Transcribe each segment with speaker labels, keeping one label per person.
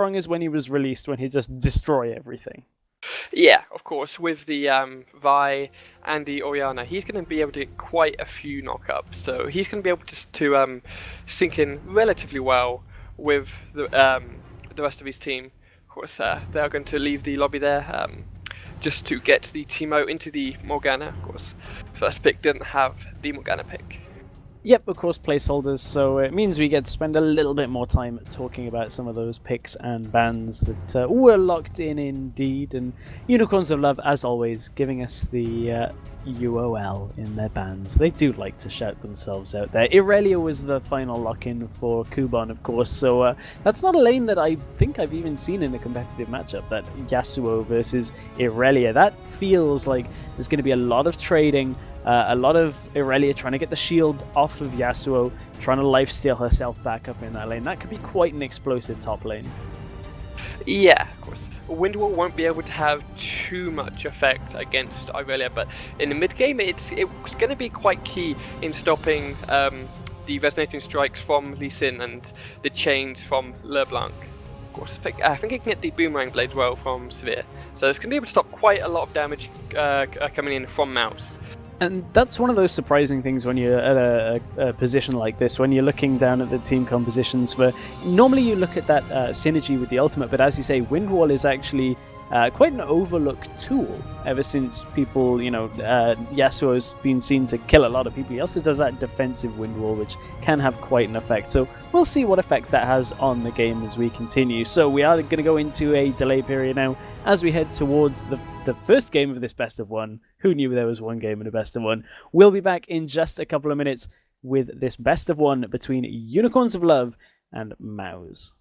Speaker 1: strong as when he was released, when he just destroy everything.
Speaker 2: Yeah, of course, with the Vi and the Orianna, he's going to be able to get quite a few knockups, so he's going to be able to sink in relatively well with the rest of his team. Of course, they are going to leave the lobby there just to get the Teemo into the Morgana. Of course, first pick didn't have the Morgana pick.
Speaker 1: Yep, of course, placeholders, so it means we get to spend a little bit more time talking about some of those picks and bans that were locked in indeed, and Unicorns of Love, as always, giving us the UOL in their bans. They do like to shout themselves out there. Irelia was the final lock-in for Kuban, of course, so that's not a lane that I think I've even seen in a competitive matchup, that Yasuo versus Irelia. That feels like there's going to be a lot of trading, a lot of Irelia trying to get the shield off of Yasuo, trying to lifesteal herself back up in that lane. That could be quite an explosive top lane.
Speaker 2: Yeah, of course. Windwall won't be able to have too much effect against Irelia, but in the mid game, it's going to be quite key in stopping the resonating strikes from Lee Sin and the chains from LeBlanc. Of course, I think it can get the boomerang blade well from Severe, so it's going to be able to stop quite a lot of damage coming in from Mouz.
Speaker 1: And that's one of those surprising things when you're at a position like this, when you're looking down at the team compositions. Normally you look at that synergy with the ultimate, but as you say, Windwall is actually quite an overlooked tool ever since people, Yasuo's been seen to kill a lot of people. He also does that defensive Windwall, which can have quite an effect. So we'll see what effect that has on the game as we continue. So we are going to go into a delay period now as we head towards the first game of this best of one. Who knew there was one game in a best of one? We'll be back in just a couple of minutes with this best of one between Unicorns of Love and Mouz.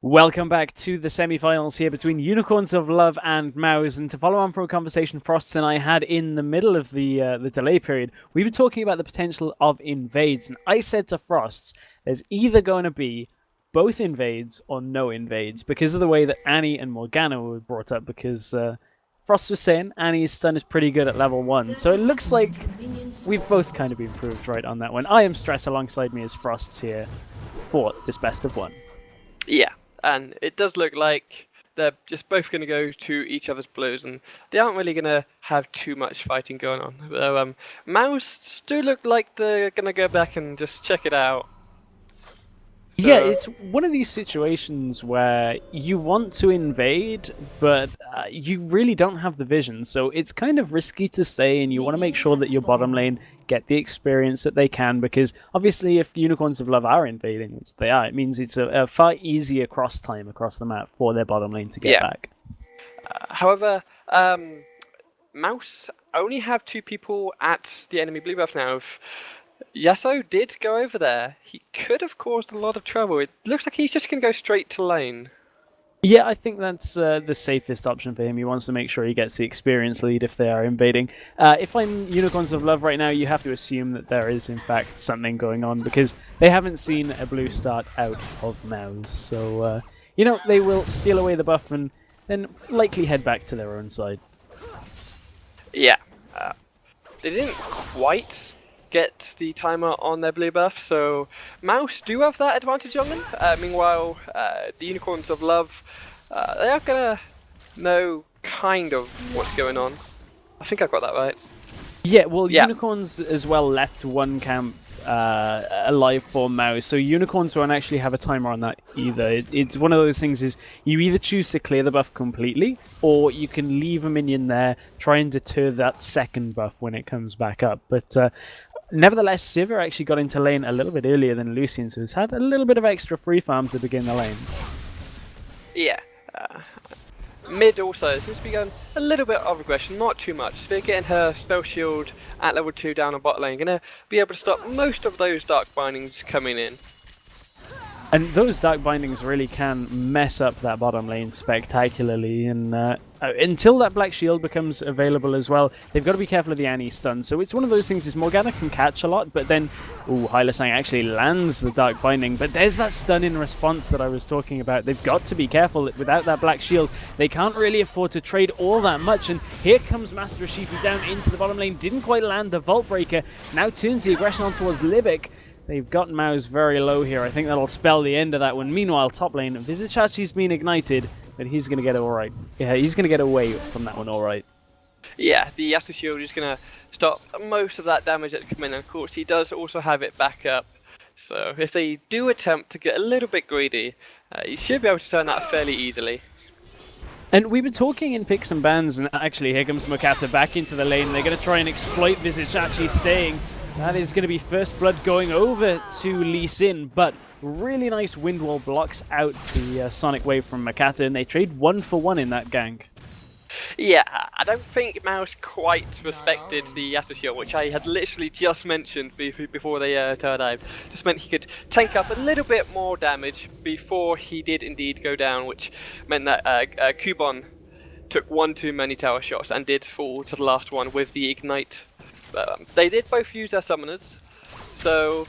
Speaker 1: Welcome back to the semi-finals here between Unicorns of Love and Mouz, and to follow on from a conversation Frosts and I had in the middle of the delay period, we were talking about the potential of invades, and I said to Frosts, there's either going to be both invades or no invades, because of the way that Annie and Morgana were brought up, because Frost was saying Annie's stun is pretty good at level 1, so it looks like we've both kind of been proved right on that one. I am Stress alongside me as Frosts here for this best of 1.
Speaker 2: Yeah. And it does look like they're just both going to go to each other's blows, and they aren't really going to have too much fighting going on. So, Mouz do look like they're going to go back and just check it out. So,
Speaker 1: yeah, it's one of these situations where you want to invade, but you really don't have the vision, so it's kind of risky to stay, and you want to make sure that your bottom lane get the experience that they can, because obviously if Unicorns of Love are invading, which they are, it means it's a far easier cross time across the map for their bottom lane to get back.
Speaker 2: However, Mouz only have 2 people at the enemy blue buff now. If Yasuo did go over there, he could have caused a lot of trouble. It looks like he's just going to go straight to lane.
Speaker 1: Yeah, I think that's the safest option for him. He wants to make sure he gets the experience lead if they are invading. If I'm Unicorns of Love right now, you have to assume that there is, in fact, something going on, because they haven't seen a blue start out of Mouz. So, you know, they will steal away the buff and then likely head back to their own side.
Speaker 2: Yeah. They didn't quite get the timer on their blue buff, so Mouz do have that advantage on them. Meanwhile, the Unicorns of Love, they are gonna know kind of what's going on. I think I got that right.
Speaker 1: Yeah, well, Unicorns as well left one camp alive for Mouz, so Unicorns won't actually have a timer on that either. It's one of those things, is you either choose to clear the buff completely, or you can leave a minion there, try and deter that second buff when it comes back up. But nevertheless, Sivir actually got into lane a little bit earlier than Lucian, so he's had a little bit of extra free farm to begin the lane.
Speaker 2: Yeah. Mid also seems to be going a little bit of aggression, not too much. They're getting her spell shield at level 2 down on bot lane, gonna be able to stop most of those dark bindings coming in.
Speaker 1: And those dark bindings really can mess up that bottom lane spectacularly, and until that black shield becomes available as well, they've got to be careful of the Annie stun. So it's one of those things, is Morgana can catch a lot, but then, Hylasang actually lands the dark binding, but there's that stun in response that I was talking about. They've got to be careful. Without that black shield, they can't really afford to trade all that much, and here comes Master Rashifu down into the bottom lane, didn't quite land the Vault Breaker, now turns the aggression on towards Libic. They've got Mouz very low here. I think that'll spell the end of that one. Meanwhile, top lane, Vizichachi's been ignited, but he's going to get alright. Yeah, he's going to get away from that one alright.
Speaker 2: Yeah, the Yasuo shield is going to stop most of that damage that's coming in. Of course, he does also have it back up. So if they do attempt to get a little bit greedy, you should be able to turn that fairly easily.
Speaker 1: And we were talking in picks and bans, and actually here comes Mokata back into the lane. They're going to try and exploit Vizichachi staying. That is going to be first blood going over to Lee Sin, but really nice wind wall blocks out the Sonic Wave from Mokata, and they trade 1 for 1 in that gank.
Speaker 2: Yeah, I don't think Mouz quite respected the Yasuo shield, which I had literally just mentioned before they turn dive. Just meant he could tank up a little bit more damage before he did indeed go down, which meant that Kubon took one too many tower shots and did fall to the last one with the ignite. They did both use their summoners, so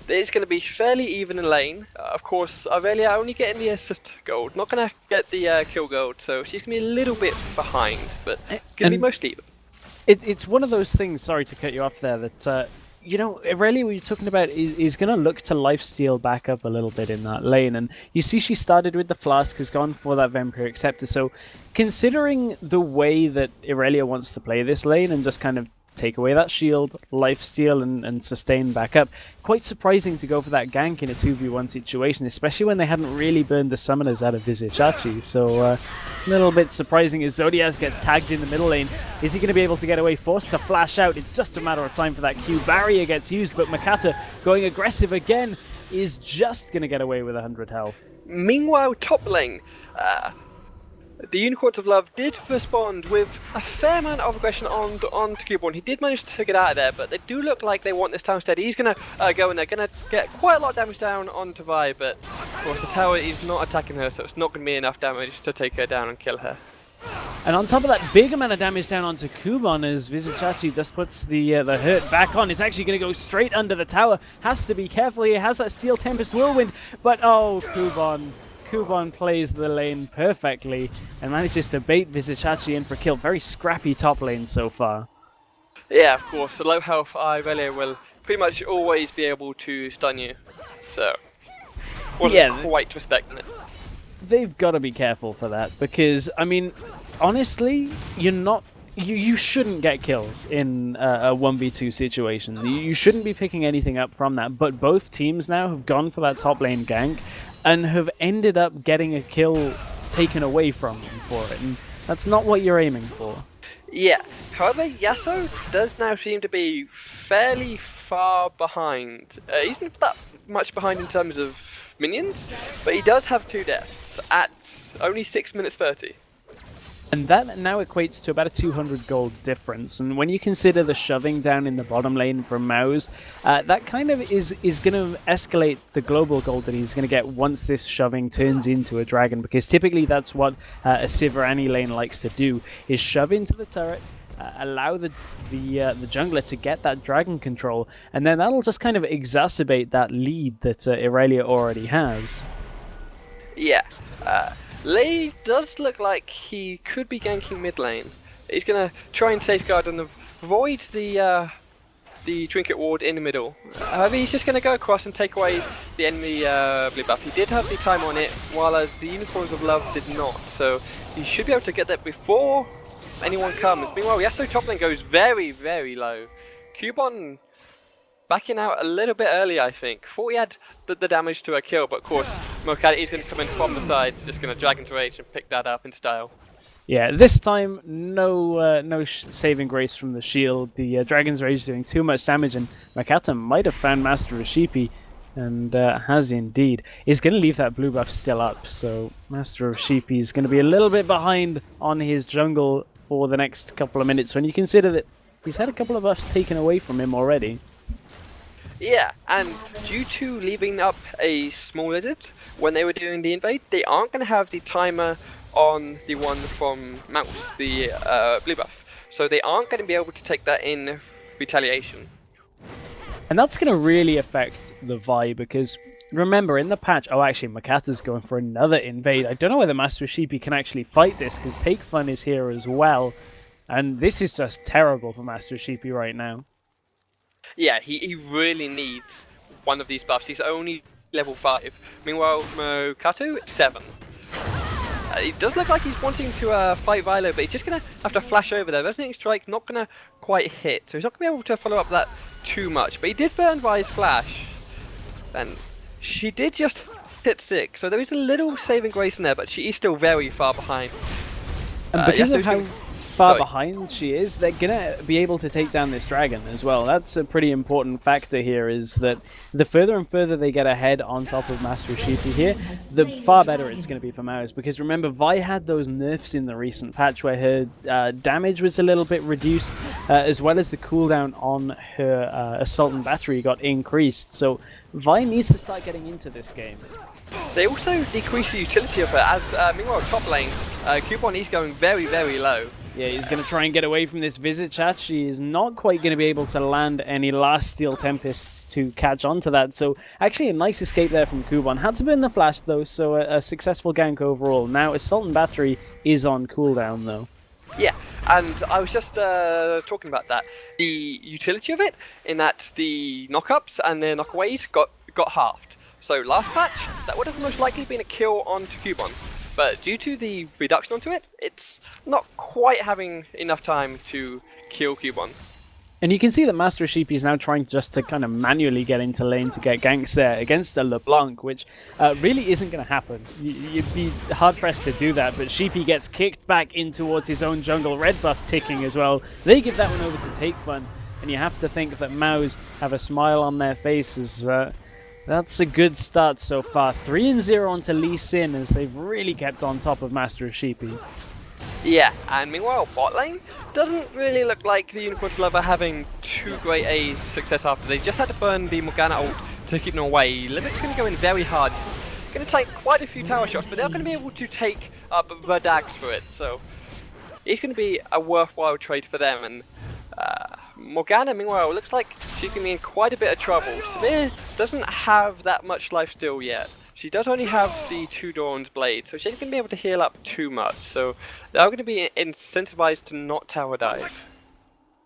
Speaker 2: it's going to be fairly even in lane. Of course, Aurelia only getting the assist gold, not going to get the kill gold, so she's going to be a little bit behind, but going to be mostly even.
Speaker 1: It's one of those things, sorry to cut you off there, that, you know, Aurelia, what you're talking about, is going to look to lifesteal back up a little bit in that lane, and you see she started with the Flask, has gone for that Vampiric Scepter, so considering the way that Aurelia wants to play this lane and just kind of take away that shield, lifesteal, and sustain back up. Quite surprising to go for that gank in a 2v1 situation, especially when they hadn't really burned the summoners out of Vizichachi. So a little bit surprising as Zodiaz gets tagged in the middle lane. Is he going to be able to get away? Forced to flash out. It's just a matter of time for that Q. Barrier gets used, but Makata going aggressive again is just going to get away with 100 health.
Speaker 2: Meanwhile, top lane, the Unicorns of Love did respond with a fair amount of aggression on Cuborn. He did manage to get out of there, but they do look like they want this town steady. He's going to go in there, going to get quite a lot of damage down onto Vi, but of course the tower is not attacking her, so it's not going to be enough damage to take her down and kill her.
Speaker 1: And on top of that, big amount of damage down onto Kubon as Vizichachi just puts the hurt back on. It's actually going to go straight under the tower. Has to be careful here. Has that Steel Tempest Whirlwind, but oh, Kubon plays the lane perfectly and manages to bait Vizichachi in for kill. Very scrappy top lane so far.
Speaker 2: Yeah, of course. The low health Aurelia will pretty much always be able to stun you. So, wasn't quite respecting it.
Speaker 1: They've got to be careful for that because, I mean, honestly, you shouldn't get kills in a 1v2 situation. You shouldn't be picking anything up from that, but both teams now have gone for that top lane gank and have ended up getting a kill taken away from them for it, and that's not what you're aiming for.
Speaker 2: Yeah, however, Yasuo does now seem to be fairly far behind. He's not that much behind in terms of minions, but he does have 2 deaths at only 6 minutes 30.
Speaker 1: And that now equates to about a 200 gold difference. And when you consider the shoving down in the bottom lane from Mouz, that kind of is going to escalate the global gold that he's going to get once this shoving turns into a dragon. Because typically that's what a Sivirani lane likes to do, is shove into the turret, allow the jungler to get that dragon control, and then that'll just kind of exacerbate that lead that Aurelia already has.
Speaker 2: Yeah. Lei does look like he could be ganking mid lane. He's going to try and safeguard and avoid the trinket ward in the middle. However, he's just going to go across and take away the enemy blue buff. He did have the time on it, while the Unicorns of Love did not. So he should be able to get that before anyone comes. Meanwhile, Yasuo top lane goes very, very low. Kubon backing out a little bit early, I think. Thought he had the damage to a kill, but of course, Mokadi is going to come in from the side, just going to drag into rage and pick that up in style.
Speaker 1: Yeah, this time, no saving grace from the shield. The Dragon's Rage doing too much damage, and Makata might have found Master Rashipi, and has indeed. He's going to leave that blue buff still up, so Master Rashipi is going to be a little bit behind on his jungle for the next couple of minutes, when you consider that he's had a couple of buffs taken away from him already.
Speaker 2: Yeah, and due to leaving up a small lizard when they were doing the invade, they aren't going to have the timer on the one from Mouz, the blue buff. So they aren't going to be able to take that in retaliation.
Speaker 1: And that's going to really affect the Vi, because remember, in the patch... Oh, actually, Makata's going for another invade. I don't know whether Master Sheepy can actually fight this, because Take Fun is here as well. And this is just terrible for Master Sheepy right now.
Speaker 2: Yeah, he really needs one of these buffs. He's only level 5. Meanwhile, Mokato, 7. It does look like he's wanting to fight Vilo, but he's just going to have to flash over there. Resonating Strike not going to quite hit, so he's not going to be able to follow up that too much. But he did burn Vi's flash, and she did just hit 6, so there is a little saving grace in there, but she is still very far behind.
Speaker 1: And because of how far behind she is, they're gonna be able to take down this dragon as well. That's a pretty important factor here, is that the further and further they get ahead on top of Master Sheepy here, the far better it's going to be for Mouz. Because remember, Vi had those nerfs in the recent patch where her damage was a little bit reduced, as well as the cooldown on her assault and battery got increased. So Vi needs to start getting into this game.
Speaker 2: They also decrease the utility of her, as meanwhile top lane, Coupon is going very, very low.
Speaker 1: Yeah, he's going to try and get away from this visit chat. She is not quite going to be able to land any last Steel Tempests to catch on to that. So actually a nice escape there from Kuban. Had to burn the flash though, so a successful gank overall. Now Assault and Battery is on cooldown though.
Speaker 2: Yeah, and I was just talking about that. The utility of it, in that the knockups and the knockaways got halved. So last patch, that would have most likely been a kill onto Cubon. But due to the reduction onto it, it's not quite having enough time to kill Cubon.
Speaker 1: And you can see that Master Sheepy is now trying just to kind of manually get into lane to get ganks there against a LeBlanc, which really isn't going to happen. You'd be hard-pressed to do that, but Sheepy gets kicked back in towards his own jungle, red buff ticking as well. They give that one over to Take Fun, and you have to think that Mouz have a smile on their faces. That's a good start so far. 3-0 onto Lee Sin, as they've really kept on top of Master Sheepy.
Speaker 2: Yeah, and meanwhile, bot lane doesn't really look like the Unicorns Love are having too great a success after. They just had to burn the Morgana ult to keep them away. Libic's going to go in very hard. Going to take quite a few tower shots, but they're going to be able to take up Verdags for it. So it's going to be a worthwhile trade for them. And Morgana, meanwhile, looks like she's going to be in quite a bit of trouble. Samir doesn't have that much life steal yet. She does only have the 2 Dawn's Blade, so she's going to be able to heal up too much. So they're going to be incentivized to not tower dive.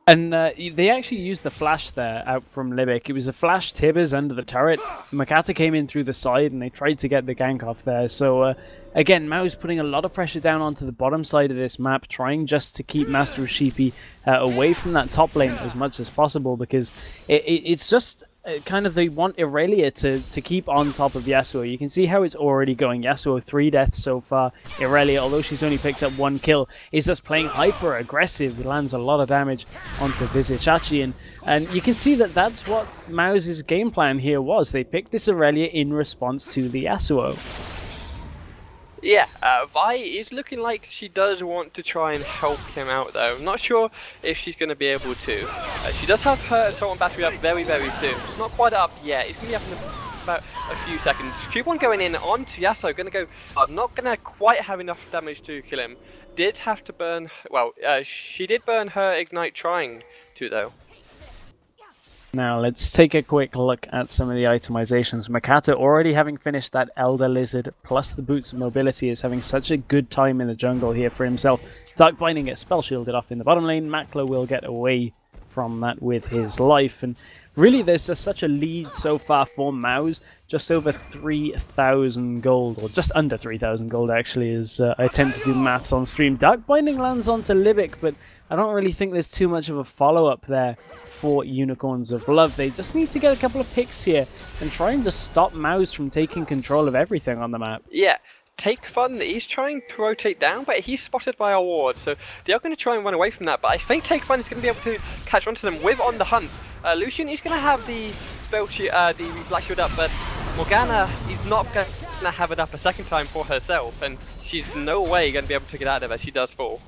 Speaker 1: And they actually used the flash there out from Libic. It was a flash Tibbers under the turret. Makata came in through the side and they tried to get the gank off there. So again, Mouz putting a lot of pressure down onto the bottom side of this map, trying just to keep Master Sheepy away from that top lane as much as possible, because it's just kind of they want Irelia to keep on top of Yasuo. You can see how it's already going. Yasuo 3 deaths so far. Irelia, although she's only picked up 1 kill, is just playing hyper aggressive. It lands a lot of damage onto Vizichachi, and you can see that that's what Mouz's game plan here was. They picked this Irelia in response to the Yasuo.
Speaker 2: Yeah, Vi is looking like she does want to try and help him out though. I'm not sure if she's going to be able to. She does have her assault and battery up very, very soon. Not quite up yet. It's going to be up in about a few seconds. Coupon going in onto Yasuo, going to go, not going to quite have enough damage to kill him. Did have to burn, well, she did burn her Ignite trying to though.
Speaker 1: Now let's take a quick look at some of the itemizations. Makata, already having finished that Elder Lizard plus the Boots of Mobility, is having such a good time in the jungle here for himself. Dark Binding gets spell shielded off in the bottom lane. Makla will get away from that with his life. And really there's just such a lead so far for Mouz. Just over 3,000 gold, or just under 3,000 gold actually, as I attempt to do maths on stream. Dark Binding lands onto Libic, but I don't really think there's too much of a follow-up there for Unicorns of Love. They just need to get a couple of picks here and try and just stop Mouz from taking control of everything on the map.
Speaker 2: Yeah, Take Fun, he's trying to rotate down, but he's spotted by our ward, so they are going to try and run away from that, but I think Take Fun is going to be able to catch on to them with On the Hunt. Lucian is going to have the spell the Black Shield up, but Morgana is not going to have it up a second time for herself, and she's no way going to be able to get out of it. She does fall.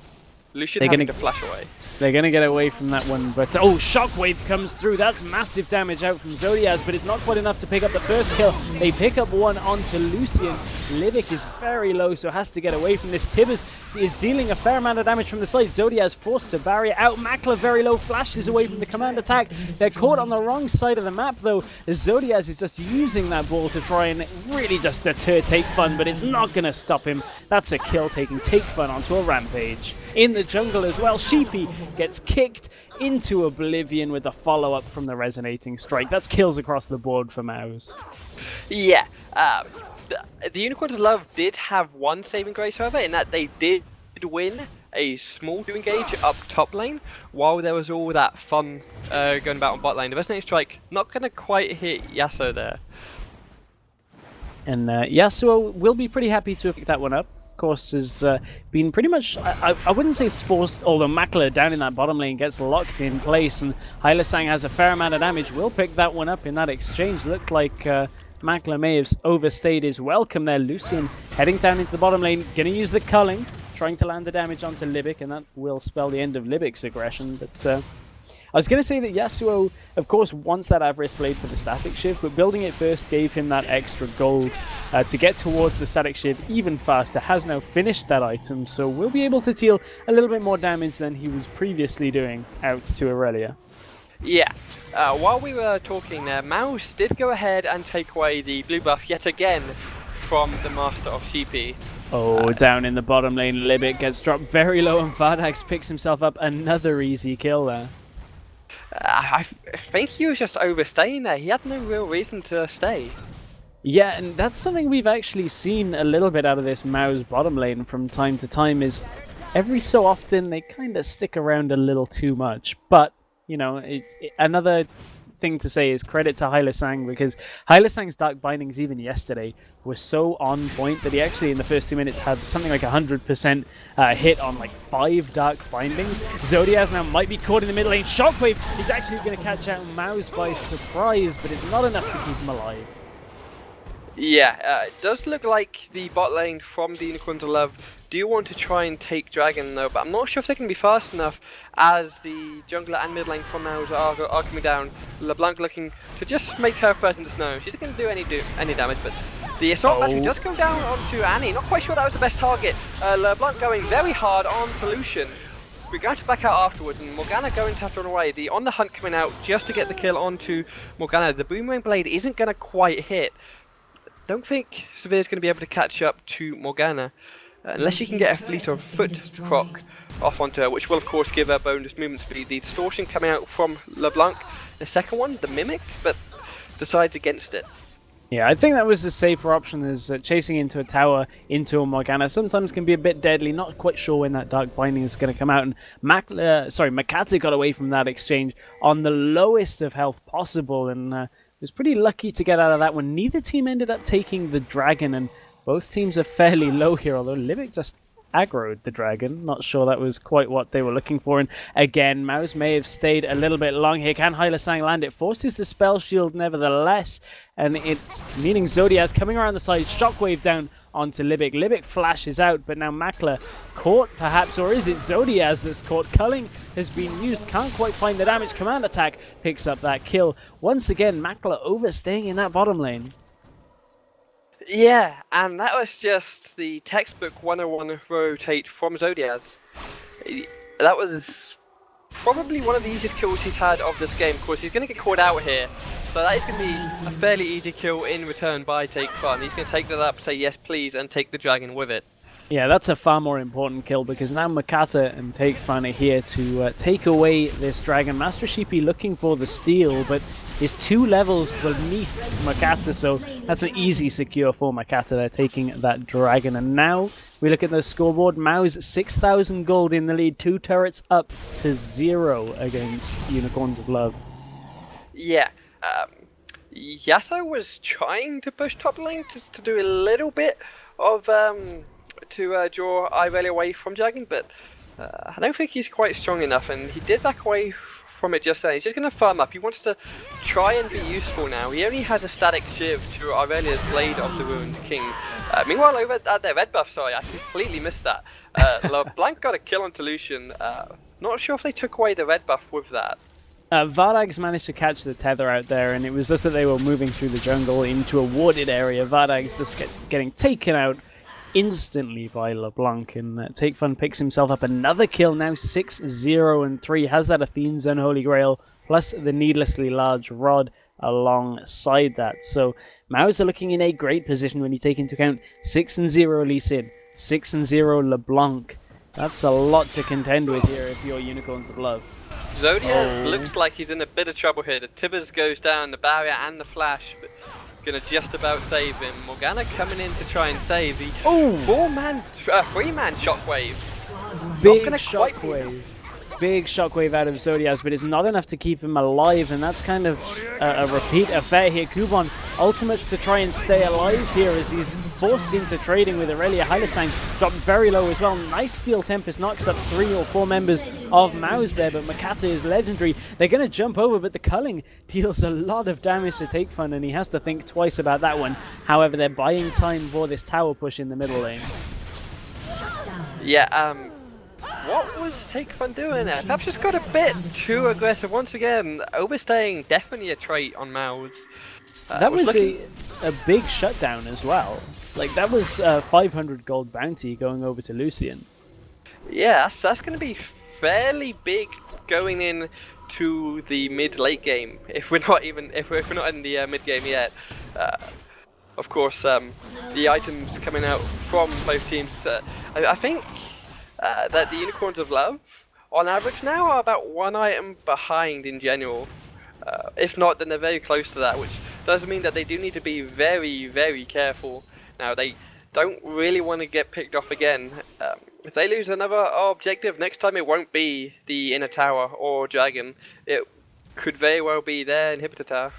Speaker 2: Lucian having to flash away. They're
Speaker 1: going to get away from that one, but oh, Shockwave comes through. That's massive damage out from Zodiaz, but it's not quite enough to pick up the first kill. They pick up one onto Lucian. Libic is very low, so has to get away from this. Tibbers is dealing a fair amount of damage from the side. Zodiaz forced to barrier out. Makla very low, flashes away from the command attack. They're caught on the wrong side of the map, though. Zodiaz is just using that ball to try and really just deter Take Fun, but it's not going to stop him. That's a kill, taking Take Fun onto a rampage. In the jungle as well, Sheepy gets kicked into oblivion with a follow-up from the Resonating Strike. That's kills across the board for Mouz.
Speaker 2: Yeah, the Unicorns of Love did have one saving grace, however, in that they did win a small do engage up top lane, while there was all that fun going about on bot lane. The Resonating Strike not going to quite hit Yasuo there.
Speaker 1: And Yasuo will be pretty happy to pick that one up. course, has been pretty much, I wouldn't say forced, although Makler down in that bottom lane gets locked in place, and Hylasang has a fair amount of damage. Will pick that one up in that exchange. Looked like Makler may have overstayed his welcome there. Lucian heading down into the bottom lane, going to use the culling, trying to land the damage onto Libic, and that will spell the end of Libic's aggression. But I was going to say that Yasuo, of course, wants that Avarice Blade for the static shift, but building it first gave him that extra gold to get towards the static shift even faster. Has now finished that item, so will be able to deal a little bit more damage than he was previously doing out to Aurelia.
Speaker 2: Yeah. While we were talking there, Mouz did go ahead and take away the blue buff yet again from the Master of Sheepy.
Speaker 1: Oh, down in the bottom lane, Libic gets dropped very low, and Vardax picks himself up another easy kill there.
Speaker 2: I think he was just overstaying there. He had no real reason to stay.
Speaker 1: Yeah, and that's something we've actually seen a little bit out of this Mouz bottom lane from time to time, is every so often they kind of stick around a little too much. But, you know, another thing to say is credit to Hylasang, because Hylasang's Dark Bindings even yesterday were so on point that he actually in the first 2 minutes had something like 100% hit on like 5 Dark Bindings. Zodiaz now might be caught in the middle lane. Shockwave is actually going to catch out Mouz by surprise, but it's not enough to keep him alive.
Speaker 2: Yeah, it does look like the bot lane from the Unicorns of Love do want to try and take Dragon though, but I'm not sure if they can be fast enough as the jungler and mid lane from Mouz are coming down. LeBlanc looking to just make her presence known. She's not going to do any damage, but the assault battery does go down onto Annie. Not quite sure that was the best target. LeBlanc going very hard on Lucian. We're going to back out afterwards, and Morgana going to have to run away. The On the Hunt coming out just to get the kill onto Morgana. The Boomerang Blade isn't going to quite hit. Don't think Severe's going to be able to catch up to Morgana unless she can get a fleet of foot proc off onto her, which will of course give her bonus movement speed. The distortion coming out from LeBlanc. The second one, the Mimic, but decides against it.
Speaker 1: Yeah, I think that was the safer option, is chasing into a tower, into a Morgana. Sometimes can be a bit deadly, not quite sure when that Dark Binding is going to come out. And Makata got away from that exchange on the lowest of health possible, and was pretty lucky to get out of that one. Neither team ended up taking the dragon, and both teams are fairly low here, although Libic just aggroed the dragon. Not sure that was quite what they were looking for. And again, Mouz may have stayed a little bit long here. Can Hylasang land it? Forces the spell shield nevertheless, and it's meaning Zodiaz coming around the side. Shockwave down onto Libic. Libic flashes out, but now Makler caught perhaps, or is it Zodiaz that's caught? Culling has been used, can't quite find the damage. Command attack picks up that kill. Once again, Makler overstaying in that bottom lane.
Speaker 2: Yeah, and that was just the textbook 101 rotate from Zodiaz. That was probably one of the easiest kills he's had of this game. Of course, he's going to get caught out here, so that is going to be a fairly easy kill in return by Take Fun. He's going to take that up, say yes please, and take the dragon with it.
Speaker 1: Yeah, that's a far more important kill, because now Makata and Take Fun are here to take away this dragon. Master Sheepy looking for the steal, but is 2 levels beneath Makata, so that's an easy secure for Makata. They're taking that dragon, and now we look at the scoreboard. Mouz 6,000 gold in the lead, 2 turrets up to 0 against Unicorns of Love.
Speaker 2: Yeah, Yasuo was trying to push top lane just to do a little bit of to draw Irelia away from Dragon, but I don't think he's quite strong enough, and he did back away from it just then. He's just going to farm up. He wants to try and be useful now. He only has a static shift to Aurelia's Blade of the Ruined King. Meanwhile, over at their red buff, sorry, I completely missed that. LeBlanc got a kill on Lucian. Not sure if they took away the red buff with that.
Speaker 1: Vardags managed to catch the tether out there, and it was just that they were moving through the jungle into a warded area. Vardags just getting taken out instantly by LeBlanc, and Take Fun picks himself up another kill, now 6-0-3, has that Athene's Unholy Grail, plus the needlessly large rod alongside that. So Mouz are looking in a great position when you take into account 6-0 Lee Sin, 6-0 LeBlanc. That's a lot to contend with here if you're Unicorns of Love.
Speaker 2: Zodiac looks like he's in a bit of trouble here. The Tibbers goes down, the barrier and the flash, but gonna just about save him. Morgana coming in to try and save the 3-man shockwave.
Speaker 1: Big shockwave. big shockwave out of Zodiaz, but it's not enough to keep him alive, and that's kind of a repeat affair here. Kuban ultimates to try and stay alive here as he's forced into trading with Aurelia. Hylissang dropped very low as well. Nice Steel Tempest knocks up 3 or 4 members of Mouz there, but Makata is legendary. They're going to jump over, but the culling deals a lot of damage to Take Fun, and he has to think twice about that one. However, they're buying time for this tower push in the middle lane.
Speaker 2: Yeah, what was Take Fun doing there? Perhaps just got a bit too aggressive once again. Overstaying, definitely a trait on Mouz.
Speaker 1: That was a big shutdown as well. Like, that was 500 gold bounty going over to Lucian.
Speaker 2: Yeah, that's going to be fairly big going in to the mid-late game. If we're not in the mid game yet. Of course, the items coming out from both teams. I think that the Unicorns of Love, on average now, are about 1 item behind in general. If not, then they're very close to that, which does mean that they do need to be very, very careful. Now, they don't really want to get picked off again. If they lose another objective, next time it won't be the inner tower or dragon. It could very well be their inhibitor tower.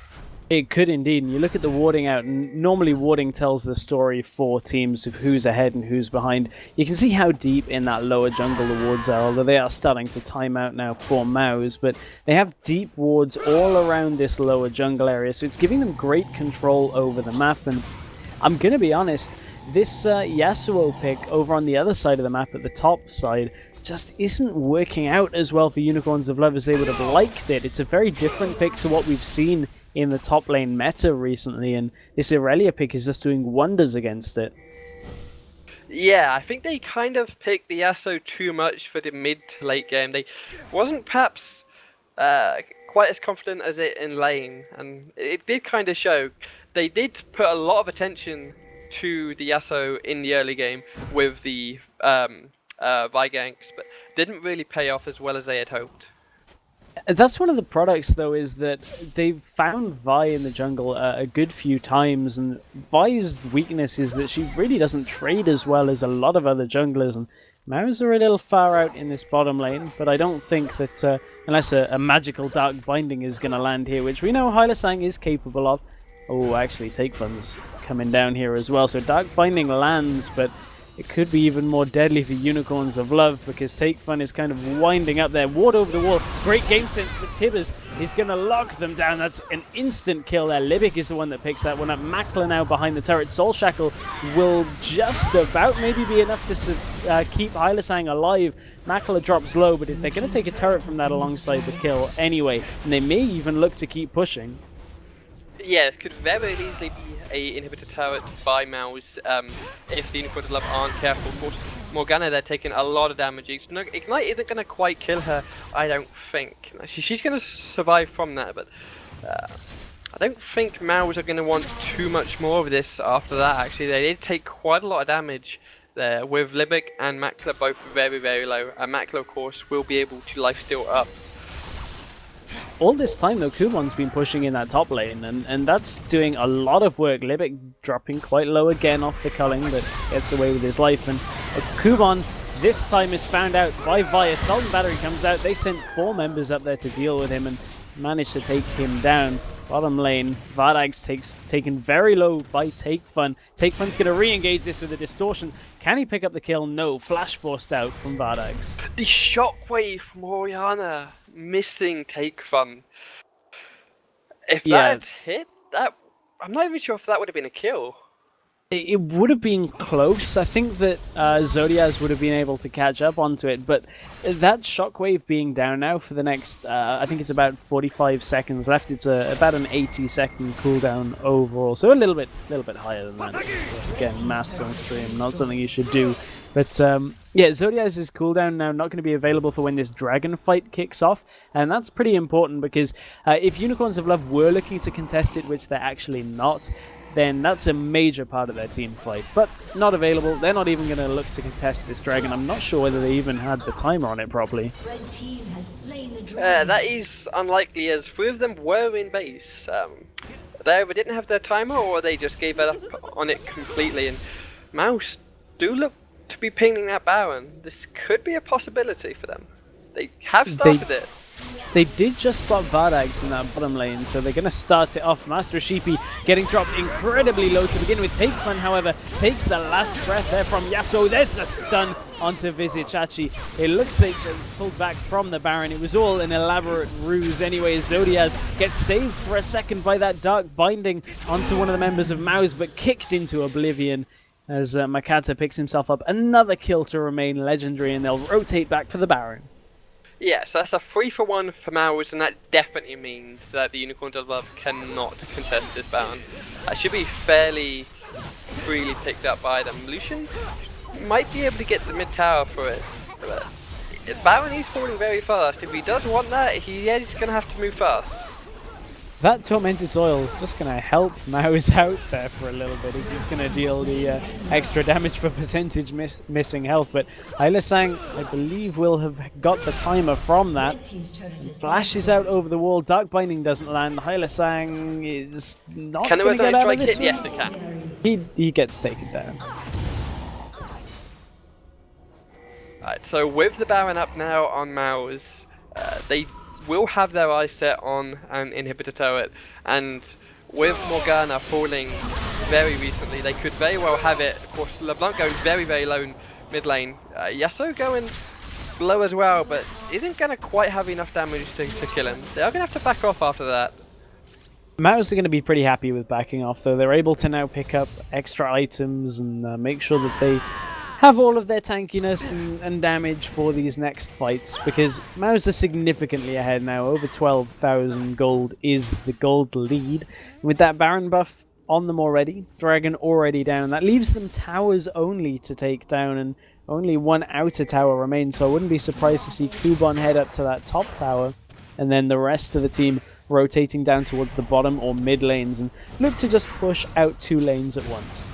Speaker 1: It could indeed, and you look at the warding out, and normally warding tells the story for teams of who's ahead and who's behind. You can see how deep in that lower jungle the wards are, although they are starting to time out now for Mouz, but they have deep wards all around this lower jungle area, so it's giving them great control over the map, and I'm going to be honest, this Yasuo pick over on the other side of the map at the top side just isn't working out as well for Unicorns of Love as they would have liked it. It's a very different pick to what we've seen in the top lane meta recently, and this Aurelia pick is just doing wonders against it.
Speaker 2: Yeah, I think they kind of picked the Yasuo too much for the mid to late game. They wasn't perhaps quite as confident as it in lane, and it did kind of show. They did put a lot of attention to the Yasuo in the early game with the Vi ganks, but didn't really pay off as well as they had hoped.
Speaker 1: That's one of the products, though, is that they've found Vi in the jungle a good few times, and Vi's weakness is that she really doesn't trade as well as a lot of other junglers, and Mouz are a little far out in this bottom lane, but I don't think that, unless a magical Dark Binding is going to land here, which we know Hylissang is capable of. Oh, actually, Take Fun's coming down here as well, so Dark Binding lands, but it could be even more deadly for Unicorns of Love because Take Fun is kind of winding up there. Ward over the wall. Great game sense, but Tibbers is going to lock them down. That's an instant kill there. Libic is the one that picks that one up. Makla now behind the turret. Soul Shackle will just about maybe be enough to keep Hylissang alive. Makla drops low, but they're going to take a turret from that alongside the kill anyway. And they may even look to keep pushing.
Speaker 2: Yeah, this could very easily be a inhibitor turret by Mouz if the Unicorns of Love aren't careful. Of course, Morgana, they're taking a lot of damage. Ignite isn't going to quite kill her, I don't think. She's going to survive from that, but I don't think Mouz are going to want too much more of this after that, actually. They did take quite a lot of damage there, with Libic and Makla both very, very low. And Makla, of course, will be able to lifesteal up.
Speaker 1: All this time, though, Kumon's been pushing in that top lane, and that's doing a lot of work. Libic dropping quite low again off the culling, but gets away with his life. And Kumon this time is found out by Vi. Assault and Battery comes out. They sent 4 members up there to deal with him and managed to take him down. Bottom lane, Vardag's taken very low by Take Fun. Take Fun's going to re-engage this with a distortion. Can he pick up the kill? No. Flash forced out from Vardag's.
Speaker 2: The shockwave from Orianna missing Take Fun. If that had hit, I'm not even sure if that would have been a kill.
Speaker 1: It would have been close. I think that Zodiaz would have been able to catch up onto it, but that shockwave being down now for the next, I think it's about 45 seconds left. It's about an 80-second cooldown overall, so a little bit higher than that. So again, maths on stream, not something you should do. But yeah, Zodiaz's cooldown now not going to be available for when this dragon fight kicks off, and that's pretty important because if Unicorns of Love were looking to contest it, which they're actually not, then that's a major part of their team fight. But not available. They're not even going to look to contest this dragon. I'm not sure whether they even had the timer on it properly.
Speaker 2: That is unlikely, as 3 of them were in base. They either didn't have their timer or they just gave up on it completely. And Mouz do look to be pinging that Baron. This could be a possibility for them. They have started it.
Speaker 1: They did just spot Vardags in that bottom lane, so they're going to start it off. Master Sheepy getting dropped incredibly low to begin with. Takefun, however, takes the last breath there from Yasuo. There's the stun onto Vizicachi. It looks like they pulled back from the Baron. It was all an elaborate ruse anyway. Zodiaz gets saved for a second by that Dark Binding onto one of the members of Mouz, but kicked into oblivion as Makata picks himself up. Another kill to remain legendary, and they'll rotate back for the Baron.
Speaker 2: Yeah, so that's a 3-for-1 for Mouz, and that definitely means that the Unicorns of Love cannot contest this Baron. That should be fairly freely picked up by them. Lucian might be able to get the mid tower for it, but Baron is falling very fast. If he does want that, he is going to have to move fast.
Speaker 1: That Tormented Soil is just going to help Mouz out there for a little bit, as he's going to deal the extra damage for percentage missing health. But Hylasang, I believe, will have got the timer from that. Flashes out over the wall. Dark Binding doesn't land. Hylasang is not going to get out of this one.
Speaker 2: Yes, it can.
Speaker 1: He gets taken down.
Speaker 2: Right, so with the Baron up now on Mouz, they will have their eyes set on an inhibitor turret, and with Morgana falling very recently, they could very well have it. Of course, LeBlanc going very, very low in mid lane. Yasuo going low as well, but isn't going to quite have enough damage to kill him. They are going to have to back off after that.
Speaker 1: Mouz are going to be pretty happy with backing off, though. They're able to now pick up extra items and make sure that they have all of their tankiness and damage for these next fights, because Mouz are significantly ahead now. Over 12,000 gold is the gold lead. With that Baron buff on them already, Dragon already down, that leaves them towers only to take down, and only one outer tower remains, so I wouldn't be surprised to see Kuban head up to that top tower, and then the rest of the team rotating down towards the bottom or mid lanes, and look to just push out 2 lanes at once.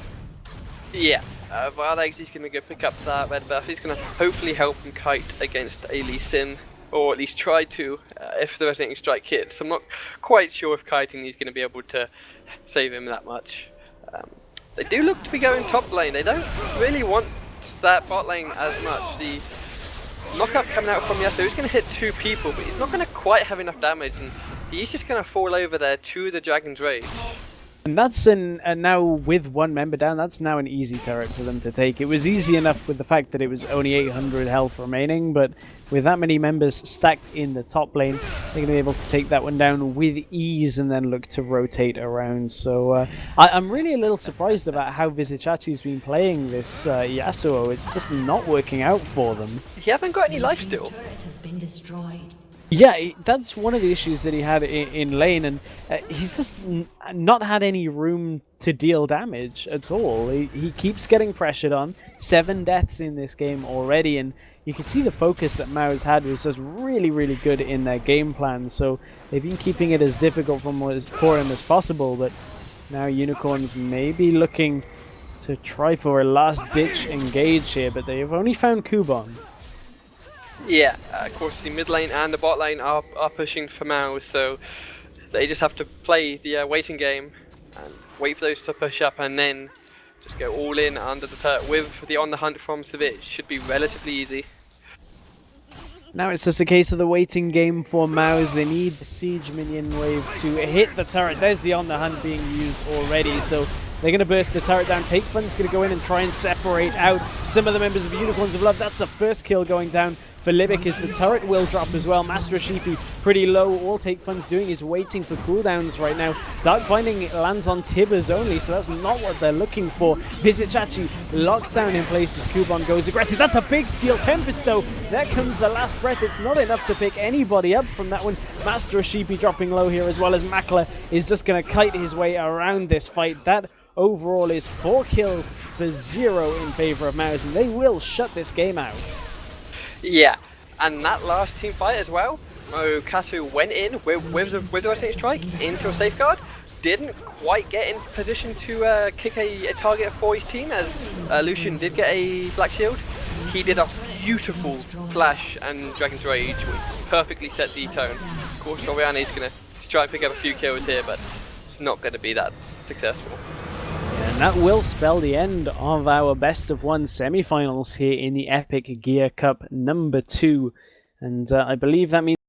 Speaker 2: Yeah. Vardags is going to go pick up that red buff. He's going to hopefully help him kite against a Lee Sin, or at least try to, if the Resonating Strike hits. I'm not quite sure if kiting is going to be able to save him that much. They do look to be going top lane. They don't really want that bot lane as much. The knockup coming out from Yasuo is going to hit 2 people, but he's not going to quite have enough damage, and he's just going to fall over there to the Dragon's Rage.
Speaker 1: And that's now with 1 member down, that's now an easy turret for them to take. It was easy enough with the fact that it was only 800 health remaining, but with that many members stacked in the top lane, they're going to be able to take that one down with ease and then look to rotate around. So I'm really a little surprised about how Vizicachi's been playing this Yasuo. It's just not working out for them.
Speaker 2: He hasn't got any life still.
Speaker 1: Yeah, that's one of the issues that he had in lane, and he's just not had any room to deal damage at all. He keeps getting pressured on. 7 deaths in this game already, and you can see the focus that Mouz had was just really, really good in their game plan. So they've been keeping it as difficult for him as possible, but now Unicorns may be looking to try for a last-ditch engage here, but they've only found Kuban.
Speaker 2: Yeah, of course the mid lane and the bot lane are pushing for Mouz, so they just have to play the waiting game and wait for those to push up, and then just go all in under the turret with the on the hunt from Savage. Should be relatively easy.
Speaker 1: Now it's just a case of the waiting game for Mouz. They need the siege minion wave to hit the turret. There's the on the hunt being used already, so they're going to burst the turret down. Takefun's going to go in and try and separate out some of the members of Unicorns of Love. That's the first kill going down for Libic, as the turret will drop as well. Master Sheepy pretty low. All Takefun's doing is waiting for cooldowns right now. Dark Binding lands on Tibbers only, so that's not what they're looking for. Vizicachi locked down in place as Kuban goes aggressive. That's a big steal. Tempest though, there comes the last breath. It's not enough to pick anybody up from that one. Master Sheepy dropping low here, as well as Makler is just going to kite his way around this fight. That overall is 4 kills for 0 in favor of Mouz, and they will shut this game out.
Speaker 2: Yeah, and that last team fight as well, Katu went in with the Resonating Strike into a safeguard, didn't quite get in position to kick a target for his team, as Lucian did get a Black Shield. He did a beautiful flash and Dragon's Rage, which perfectly set the tone. Of course, Oriana is going to try and pick up a few kills here, but it's not going to be that successful.
Speaker 1: And that will spell the end of our best of 1 semi-finals here in the Epic Gear Cup number 2. And I believe that means